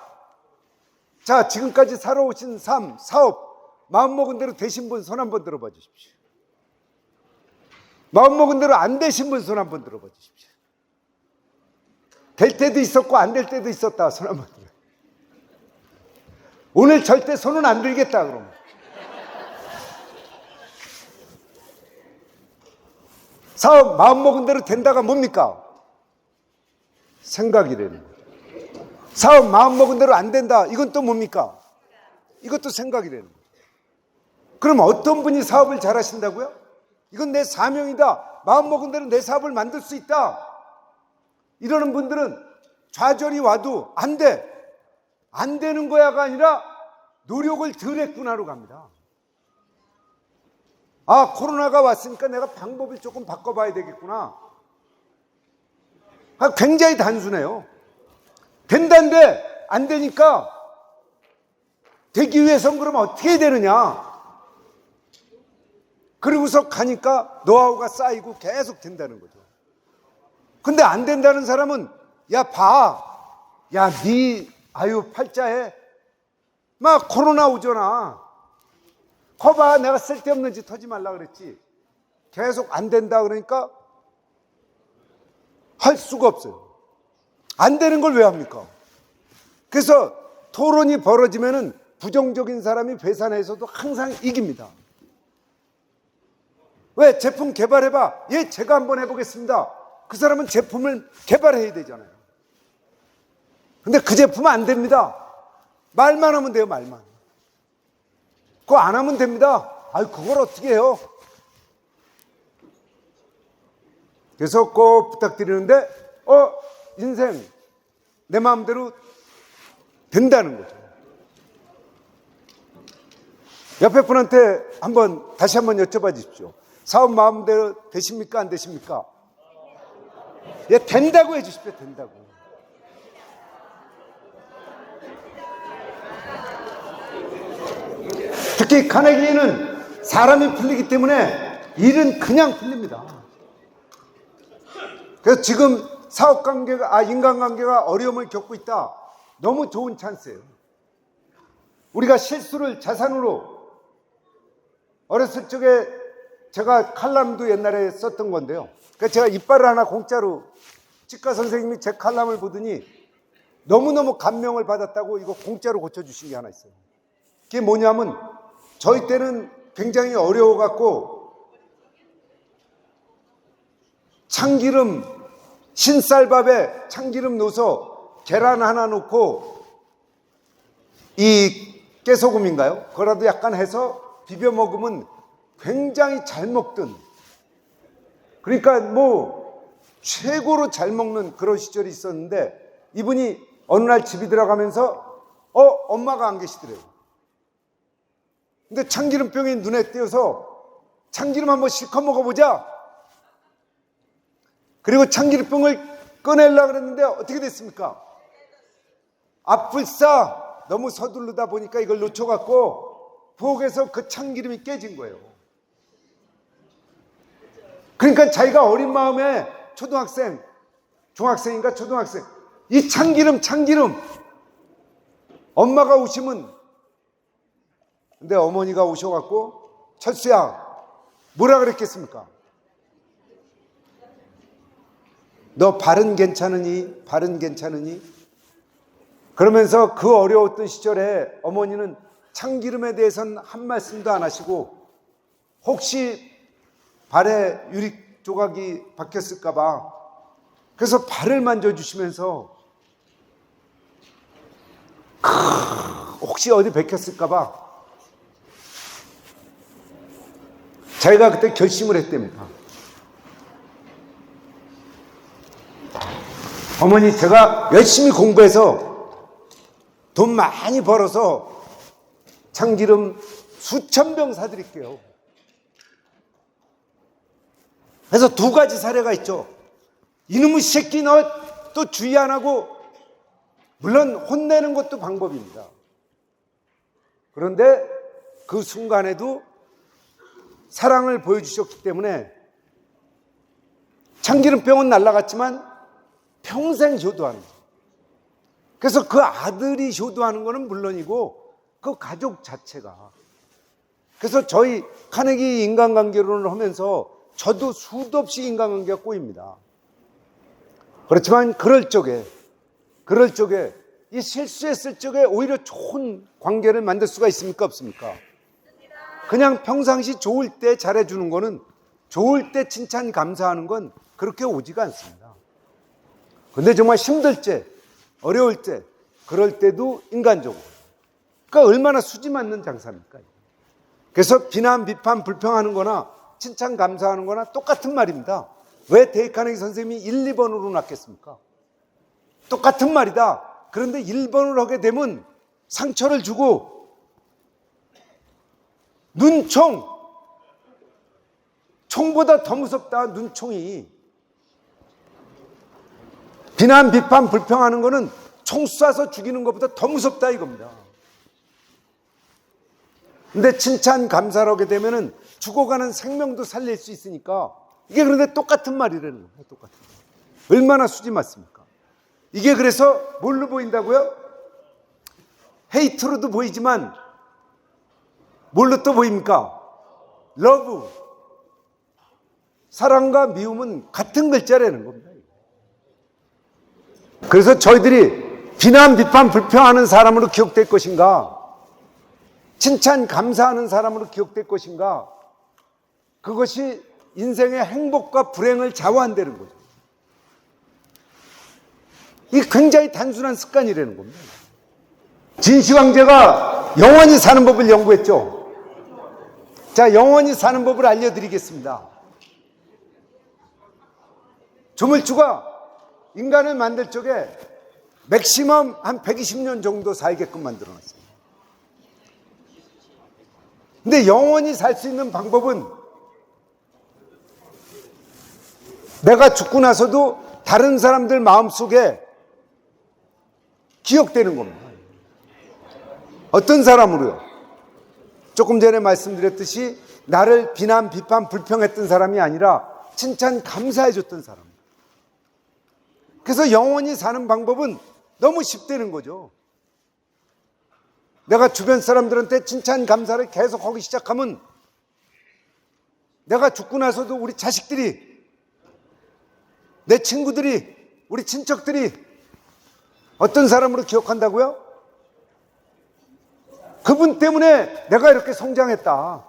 Speaker 2: 자, 지금까지 살아오신 삶, 사업 마음먹은 대로 되신 분 손 한번 들어봐 주십시오. 마음먹은 대로 안 되신 분 손 한번 들어봐 주십시오. 될 때도 있었고 안 될 때도 있었다. 손 한번 들어요. 오늘 절대 손은 안 들겠다 그러면. 사업 마음먹은 대로 된다가 뭡니까? 생각이라는 거예요. 사업 마음먹은 대로 안 된다. 이건 또 뭡니까? 이것도 생각이라는 거예요. 그럼 어떤 분이 사업을 잘 하신다고요? 이건 내 사명이다. 마음먹은 대로 내 사업을 만들 수 있다. 이러는 분들은 좌절이 와도 안 돼. 안 되는 거야가 아니라 노력을 덜 했구나로 갑니다. 아, 코로나가 왔으니까 내가 방법을 조금 바꿔봐야 되겠구나. 굉장히 단순해요. 된다는데 안 되니까 되기 위해선 그럼 어떻게 해야 되느냐. 그리고서 가니까 노하우가 쌓이고 계속 된다는 거죠. 근데 안 된다는 사람은 야 봐. 야 네 아유 팔자에 막 코로나 오잖아. 거봐 내가 쓸데없는 짓 하지 말라 그랬지. 계속 안 된다 그러니까 할 수가 없어요. 안 되는 걸 왜 합니까? 그래서 토론이 벌어지면은 부정적인 사람이 회사내에서도 항상 이깁니다. 왜? 제품 개발해봐. 예, 제가 한번 해보겠습니다. 그 사람은 제품을 개발해야 되잖아요. 근데 그 제품은 안 됩니다. 말만 하면 돼요, 말만. 그거 안 하면 됩니다. 아유, 그걸 어떻게 해요? 그래서 꼭 부탁드리는데, 인생, 내 마음대로 된다는 거죠. 옆에 분한테 다시 한번 여쭤봐 주십시오. 사업 마음대로 되십니까? 안 되십니까? 예, 된다고 해 주십시오. 된다고. 특히 카네기는 사람이 풀리기 때문에 일은 그냥 풀립니다. 그래서 지금 인간관계가 어려움을 겪고 있다. 너무 좋은 찬스예요. 우리가 실수를 자산으로 어렸을 적에 제가 칼럼도 옛날에 썼던 건데요. 그래서 제가 이빨을 하나 공짜로 치과 선생님이 제 칼럼을 보더니 너무너무 감명을 받았다고 이거 공짜로 고쳐주신 게 하나 있어요. 그게 뭐냐면 저희 때는 굉장히 어려워갖고 참기름 신쌀밥에 참기름 넣어서 계란 하나 넣고 이 깨소금인가요? 그거라도 약간 해서 비벼 먹으면 굉장히 잘 먹던, 그러니까 뭐 최고로 잘 먹는 그런 시절이 있었는데 이분이 어느 날 집에 들어가면서 엄마가 안 계시더래요. 근데 참기름병이 눈에 띄어서 참기름 한번 실컷 먹어보자. 그리고 참기름병을 꺼내려고 그랬는데 어떻게 됐습니까? 아플싸 너무 서두르다 보니까 이걸 놓쳐갖고 부엌에서 그 참기름이 깨진 거예요. 그러니까 자기가 어린 마음에 중학생인가 초등학생, 이 참기름 엄마가 오시면, 근데 어머니가 오셔갖고 철수야 뭐라 그랬겠습니까? 너 발은 괜찮으니? 그러면서 그 어려웠던 시절에 어머니는 참기름에 대해서는 한 말씀도 안 하시고 혹시 발에 유리 조각이 박혔을까 봐 그래서 발을 만져주시면서 혹시 어디 박혔을까 봐 자기가 그때 결심을 했답니다. 어머니, 제가 열심히 공부해서 돈 많이 벌어서 참기름 수천 병 사드릴게요. 그래서 두 가지 사례가 있죠. 이놈의 새끼 너 또 주의 안 하고, 물론 혼내는 것도 방법입니다. 그런데 그 순간에도 사랑을 보여주셨기 때문에 참기름병은 날아갔지만 평생 효도하는 거예요. 그래서 그 아들이 효도하는 거는 물론이고 그 가족 자체가. 그래서 저희 카네기 인간관계론을 하면서 저도 수도 없이 인간관계가 꼬입니다. 그렇지만 그럴 적에 이 실수했을 적에 오히려 좋은 관계를 만들 수가 있습니까? 없습니까? 그냥 평상시 좋을 때 잘해주는 거는, 좋을 때 칭찬 감사하는 건 그렇게 오지가 않습니다. 근데 정말 힘들 때, 어려울 때, 그럴 때도 인간적으로. 그러니까 얼마나 수지 맞는 장사입니까? 그래서 비난, 비판, 불평하는 거나 칭찬 감사하는 거나 똑같은 말입니다. 왜 데일 카네기 선생님이 1, 2번으로 놨겠습니까? 똑같은 말이다. 그런데 1번을 하게 되면 상처를 주고, 총보다 더 무섭다, 눈총이. 비난, 비판, 불평하는 거는 총 쏴서 죽이는 것보다 더 무섭다 이겁니다. 근데 칭찬, 감사를 하게 되면은 죽어가는 생명도 살릴 수 있으니까, 이게 그런데 똑같은 말이라는 거예요. 똑같은 말. 얼마나 수지 맞습니까? 이게 그래서 뭘로 보인다고요? 헤이트로도 보이지만 뭘로 또 보입니까? 러브. 사랑과 미움은 같은 글자라는 겁니다. 그래서 저희들이 비난, 비판, 불평하는 사람으로 기억될 것인가? 칭찬, 감사하는 사람으로 기억될 것인가? 그것이 인생의 행복과 불행을 좌우한다는 거죠. 이게 굉장히 단순한 습관이라는 겁니다. 진시황제가 영원히 사는 법을 연구했죠. 자, 영원히 사는 법을 알려드리겠습니다. 조물주가 인간을 만들 적에 맥시멈 한 120년 정도 살게끔 만들어놨어요. 근데 영원히 살 수 있는 방법은 내가 죽고 나서도 다른 사람들 마음속에 기억되는 겁니다. 어떤 사람으로요? 조금 전에 말씀드렸듯이 나를 비난, 비판, 불평했던 사람이 아니라 칭찬, 감사해줬던 사람. 그래서 영원히 사는 방법은 너무 쉽다는 거죠. 내가 주변 사람들한테 칭찬, 감사를 계속 하기 시작하면 내가 죽고 나서도 우리 자식들이, 내 친구들이, 우리 친척들이 어떤 사람으로 기억한다고요? 그분 때문에 내가 이렇게 성장했다.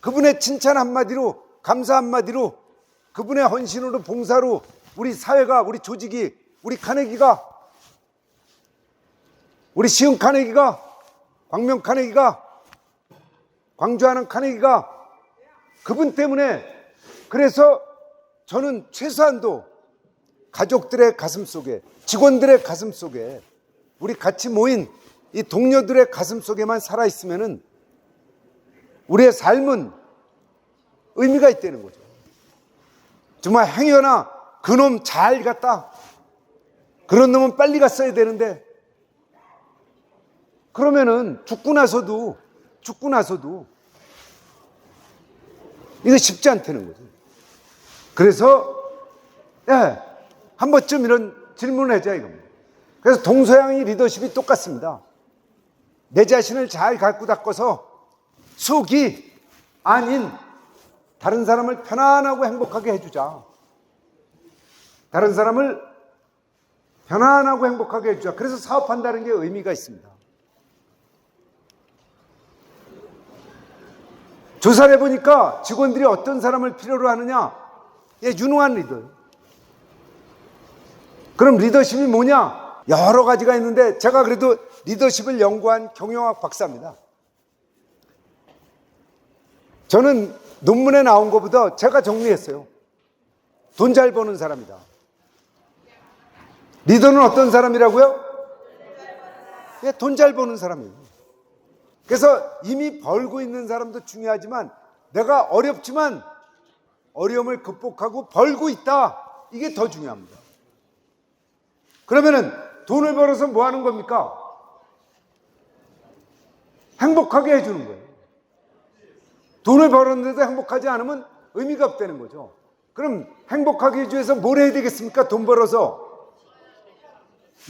Speaker 2: 그분의 칭찬 한마디로, 감사 한마디로, 그분의 헌신으로, 봉사로 우리 사회가, 우리 조직이, 우리 카네기가, 우리 시흥 카네기가, 광명 카네기가, 광주하는 카네기가 그분 때문에. 그래서 저는 최소한도 가족들의 가슴 속에, 직원들의 가슴 속에, 우리 같이 모인 이 동료들의 가슴 속에만 살아있으면은 우리의 삶은 의미가 있다는 거죠. 정말 행여나 그놈 잘 갔다, 그런 놈은 빨리 갔어야 되는데, 그러면은 죽고 나서도 이거 쉽지 않다는 거죠. 그래서 한 번쯤 이런 질문을 해줘야 이겁니다. 그래서 동서양의 리더십이 똑같습니다. 내 자신을 잘 갖고 닦아서 속이 아닌 다른 사람을 편안하고 행복하게 해주자. 다른 사람을 편안하고 행복하게 해주자. 그래서 사업한다는 게 의미가 있습니다. 조사를 해보니까 직원들이 어떤 사람을 필요로 하느냐? 유능한 리더. 그럼 리더십이 뭐냐? 여러 가지가 있는데 제가 그래도 리더십을 연구한 경영학 박사입니다. 저는 논문에 나온 것보다 제가 정리했어요. 돈 잘 버는 사람이다. 리더는 어떤 사람이라고요? 돈 잘 버는 사람이에요. 그래서 이미 벌고 있는 사람도 중요하지만 내가 어렵지만 어려움을 극복하고 벌고 있다. 이게 더 중요합니다. 그러면은 돈을 벌어서 뭐 하는 겁니까? 행복하게 해주는 거예요. 돈을 벌었는데도 행복하지 않으면 의미가 없다는 거죠. 그럼 행복하게 해주기 위해서 뭘 해야 되겠습니까? 돈 벌어서.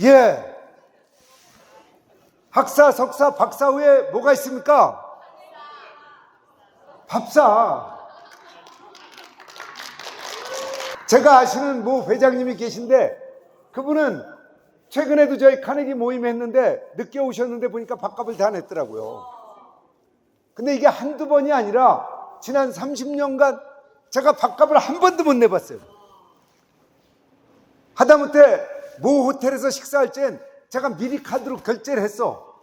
Speaker 2: 예. 학사, 석사, 박사 후에 뭐가 있습니까? 밥사. 제가 아시는 모 회장님이 계신데 그분은 최근에도 저희 카네기 모임에 했는데 늦게 오셨는데 보니까 밥값을 다 냈더라고요. 근데 이게 한두 번이 아니라 지난 30년간 제가 밥값을 한 번도 못 내봤어요. 하다못해 모 호텔에서 식사할 땐 제가 미리 카드로 결제를 했어.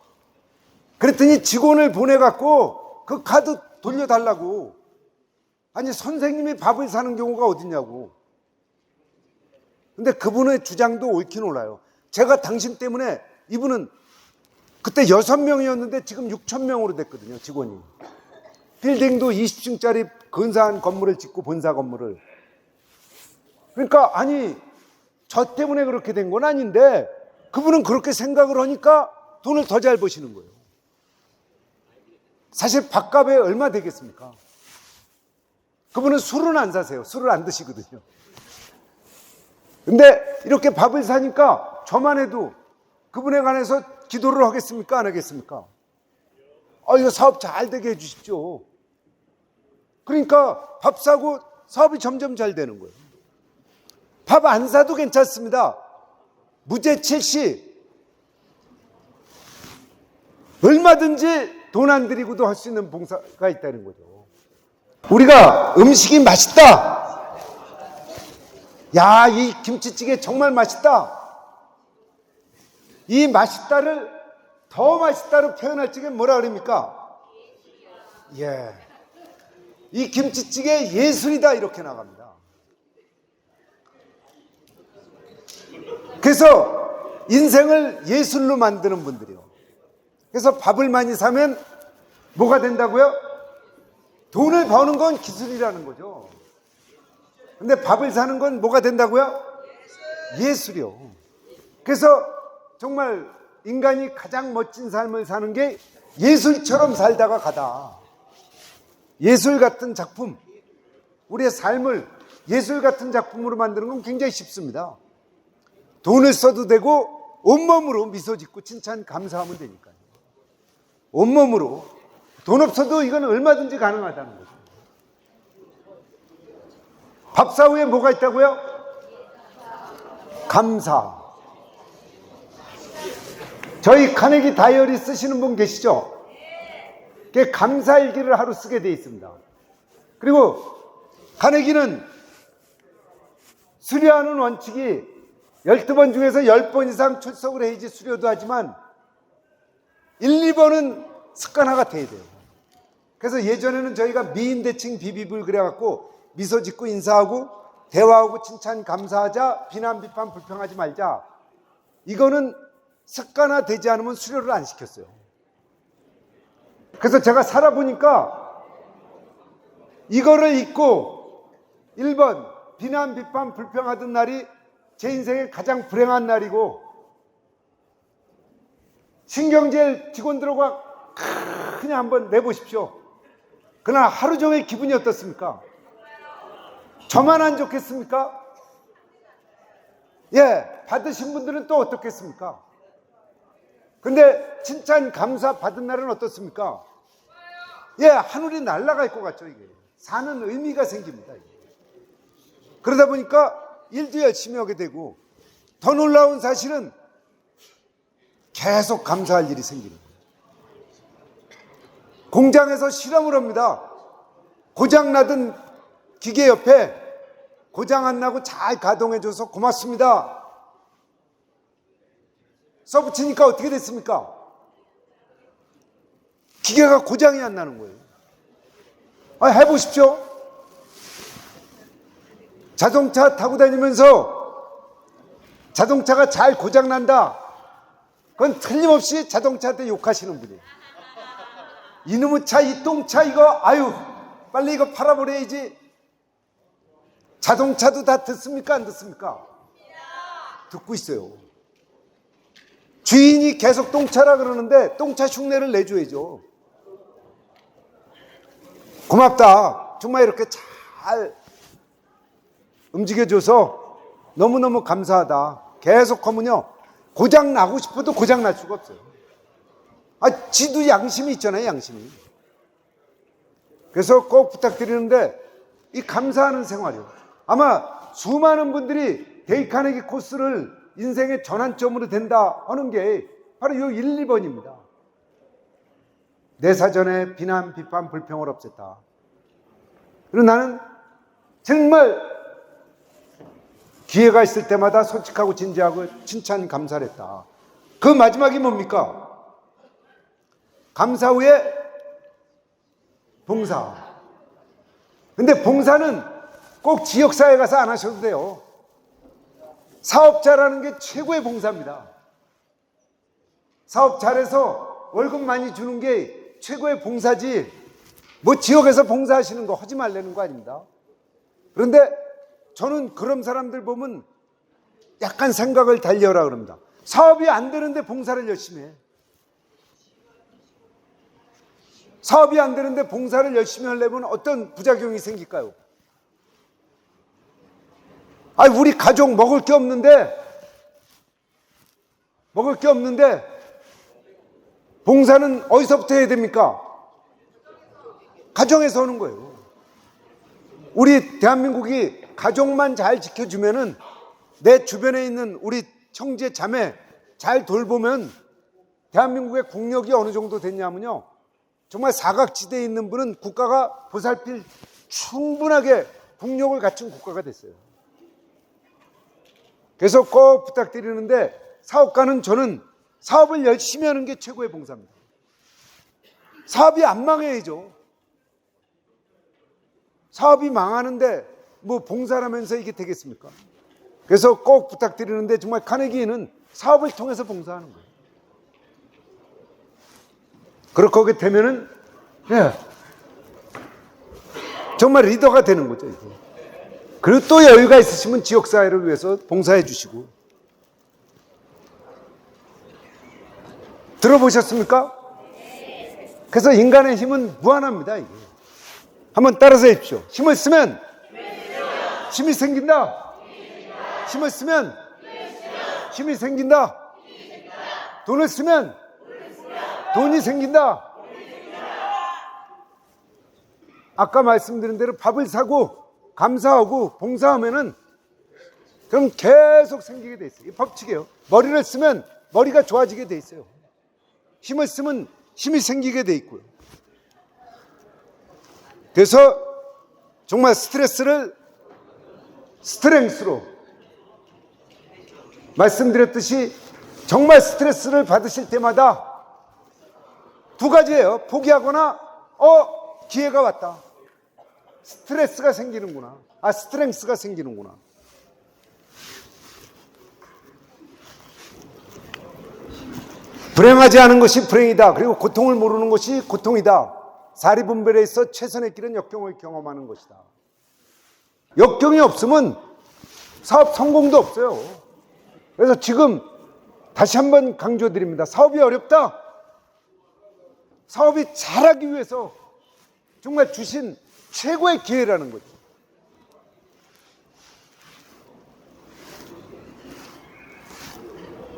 Speaker 2: 그랬더니 직원을 보내갖고 그 카드 돌려달라고. 아니 선생님이 밥을 사는 경우가 어딨냐고. 근데 그분의 주장도 옳긴 옳아요. 제가 당신 때문에 이분은 그때 6명이었는데 지금 6,000명으로 됐거든요, 직원이. 빌딩도 20층짜리 근사한 건물을 짓고 본사 건물을. 그러니까 아니 저 때문에 그렇게 된 건 아닌데 그분은 그렇게 생각을 하니까 돈을 더 잘 버시는 거예요. 사실 밥값에 얼마 되겠습니까? 그분은 술은 안 사세요. 술을 안 드시거든요. 근데 이렇게 밥을 사니까 저만 해도 그분에 관해서 기도를 하겠습니까? 안 하겠습니까? 이거 사업 잘 되게 해주십시오. 그러니까 밥 사고 사업이 점점 잘 되는 거예요. 밥 안 사도 괜찮습니다. 무죄 70. 얼마든지 돈 안 들이고도 할 수 있는 봉사가 있다는 거죠. 우리가 음식이 맛있다. 야, 이 김치찌개 정말 맛있다. 이 맛있다를 더 맛있다로 표현할 적에 뭐라 그럽니까? 예. 이 김치찌개 예술이다 이렇게 나갑니다. 그래서 인생을 예술로 만드는 분들이요. 그래서 밥을 많이 사면 뭐가 된다고요? 돈을 버는 건 기술이라는 거죠. 근데 밥을 사는 건 뭐가 된다고요? 예술이요. 그래서 정말 인간이 가장 멋진 삶을 사는 게 예술처럼 살다가 가다. 예술 같은 작품, 우리의 삶을 예술 같은 작품으로 만드는 건 굉장히 쉽습니다. 돈을 써도 되고 온몸으로 미소 짓고 칭찬 감사하면 되니까요. 온몸으로. 돈 없어도 이건 얼마든지 가능하다는 거죠. 밥사 후에 뭐가 있다고요? 감사. 저희 카네기 다이어리 쓰시는 분 계시죠? 그게 감사일기를 하루 쓰게 돼 있습니다. 그리고 카네기는 수료하는 원칙이 12번 중에서 10번 이상 출석을 해야지 수료도 하지만 1, 2번은 습관화가 돼야 돼요. 그래서 예전에는 저희가 미인대칭 비비불 그래갖고 미소 짓고 인사하고 대화하고 칭찬 감사하자, 비난 비판 불평하지 말자. 이거는 습관화 되지 않으면 수료를 안 시켰어요. 그래서 제가 살아보니까 이거를 잊고 1번 비난 비판 불평하던 날이 제 인생의 가장 불행한 날이고, 신경제일 직원들과 그냥 한번 내보십시오. 그날 하루 종일 기분이 어떻습니까? 저만 안 좋겠습니까? 예, 받으신 분들은 또 어떻겠습니까? 근데 칭찬 감사 받은 날은 어떻습니까? 예, 하늘이 날아갈 것 같죠. 이게 사는 의미가 생깁니다. 이게. 그러다 보니까 일도 열심히 하게 되고, 더 놀라운 사실은 계속 감사할 일이 생기는 거예요. 공장에서 실험을 합니다. 고장나던 기계 옆에 고장 안 나고 잘 가동해줘서 고맙습니다. 써붙이니까 어떻게 됐습니까? 기계가 고장이 안 나는 거예요. 해보십시오. 자동차 타고 다니면서 자동차가 잘 고장난다. 그건 틀림없이 자동차한테 욕하시는 분이에요. 이놈의 차, 이 똥차 이거 아유 빨리 이거 팔아버려야지. 자동차도 다 듣습니까? 안 듣습니까? 듣고 있어요. 주인이 계속 똥차라 그러는데 똥차 흉내를 내줘야죠. 고맙다. 정말 이렇게 잘 움직여줘서 너무너무 감사하다. 계속 하면요, 고장 나고 싶어도 고장 날 수가 없어요. 지도 양심이 있잖아요, 양심이. 그래서 꼭 부탁드리는데, 이 감사하는 생활이요. 아마 수많은 분들이 데일 카네기 코스를 인생의 전환점으로 된다 하는 게 바로 이 1, 2번입니다. 내 사전에 비난, 비판, 불평을 없앴다. 그리고 나는 정말 기회가 있을 때마다 솔직하고 진지하고 칭찬, 감사를 했다. 그 마지막이 뭡니까? 감사 후에 봉사. 근데 봉사는 꼭 지역사회 가서 안 하셔도 돼요. 사업 잘하는 게 최고의 봉사입니다. 사업 잘해서 월급 많이 주는 게 최고의 봉사지, 뭐 지역에서 봉사하시는 거 하지 말라는 거 아닙니다. 그런데 저는 그런 사람들 보면 약간 생각을 달리하라 그럽니다. 사업이 안 되는데 봉사를 열심히 해. 사업이 안 되는데 봉사를 열심히 하려면 어떤 부작용이 생길까요? 우리 가족 먹을 게 없는데 봉사는 어디서부터 해야 됩니까? 가정에서 하는 거예요. 우리 대한민국이 가족만 잘 지켜주면은, 내 주변에 있는 우리 형제 자매 잘 돌보면 대한민국의 국력이 어느 정도 됐냐면요, 정말 사각지대에 있는 분은 국가가 보살필 충분하게 국력을 갖춘 국가가 됐어요. 그래서 꼭 부탁드리는데, 사업가는 저는 사업을 열심히 하는 게 최고의 봉사입니다. 사업이 안 망해야죠. 사업이 망하는데 뭐 봉사라면서 이게 되겠습니까? 그래서 꼭 부탁드리는데, 정말 카네기는 사업을 통해서 봉사하는 거예요. 그렇게 되면은, 정말 리더가 되는 거죠, 이게. 그리고 또 여유가 있으시면 지역사회를 위해서 봉사해 주시고. 들어보셨습니까? 그래서 인간의 힘은 무한합니다, 이게. 한번 따라서 해주십시오. 힘을 쓰면 힘이 생긴다. 힘을 쓰면 힘이 생긴다. 돈을 쓰면 돈이 생긴다. 아까 말씀드린 대로 밥을 사고 감사하고 봉사하면은 그럼 계속 생기게 돼 있어요. 이 법칙이에요. 머리를 쓰면 머리가 좋아지게 돼 있어요. 힘을 쓰면 힘이 생기게 돼 있고요. 그래서 정말 스트레스를 스트렝스로, 말씀드렸듯이 정말 스트레스를 받으실 때마다 두 가지예요. 포기하거나 기회가 왔다. 스트레스가 생기는구나. 스트렝스가 생기는구나. 불행하지 않은 것이 불행이다. 그리고 고통을 모르는 것이 고통이다. 사리분별에 있어 최선의 길은 역경을 경험하는 것이다. 역경이 없으면 사업 성공도 없어요. 그래서 지금 다시 한번 강조드립니다. 사업이 어렵다. 사업이 잘하기 위해서 정말 주신 최고의 기회라는 거죠.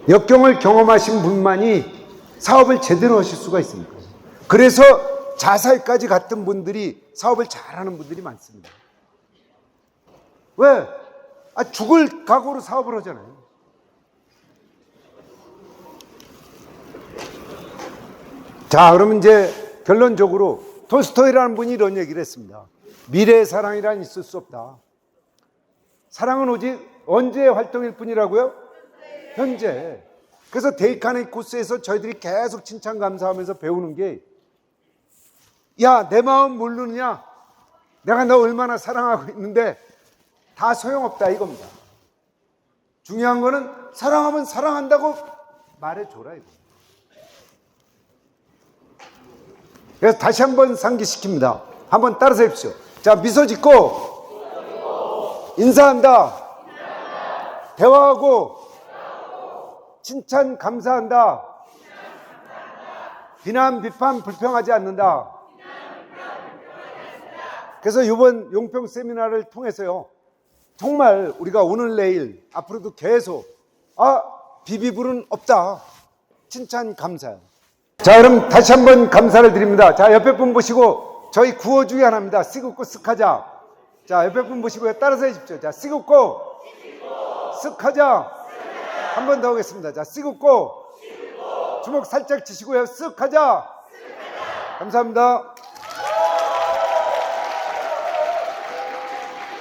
Speaker 2: 역경을 경험하신 분만이 사업을 제대로 하실 수가 있습니다. 그래서 자살까지 갔던 분들이 사업을 잘하는 분들이 많습니다. 왜? 죽을 각오로 사업을 하잖아요. 자, 그러면 이제 결론적으로 톨스토이라는 분이 이런 얘기를 했습니다. 미래의 사랑이란 있을 수 없다. 사랑은 오직 언제의 활동일 뿐이라고요? 현재. 그래서 데일 카네기 코스에서 저희들이 계속 칭찬 감사하면서 배우는 게, 야, 내 마음 모르느냐? 내가 너 얼마나 사랑하고 있는데 다 소용없다, 이겁니다. 중요한 거는 사랑하면 사랑한다고 말해줘라, 이거. 그래서 다시 한번 상기시킵니다. 한번 따라서 해보십시오. 자, 미소 짓고 인사한다. 대화하고 칭찬 감사한다. 비난 비판 불평하지 않는다. 그래서 이번 용평 세미나를 통해서요, 정말 우리가 오늘 내일 앞으로도 계속 비비불은 없다. 칭찬 감사. 자, 그럼 다시 한번 감사를 드립니다. 자, 옆에 분 보시고 저희 구호 중에 하나입니다. 쓱웃고 쓱하자. 자, 옆에 분 보시고요. 따라서 해주십시오. 자, 쓱웃고 쓱하자. 한 번 더 하겠습니다. 자, 쓱웃고 주먹 살짝 치시고요. 쓱하자. 감사합니다.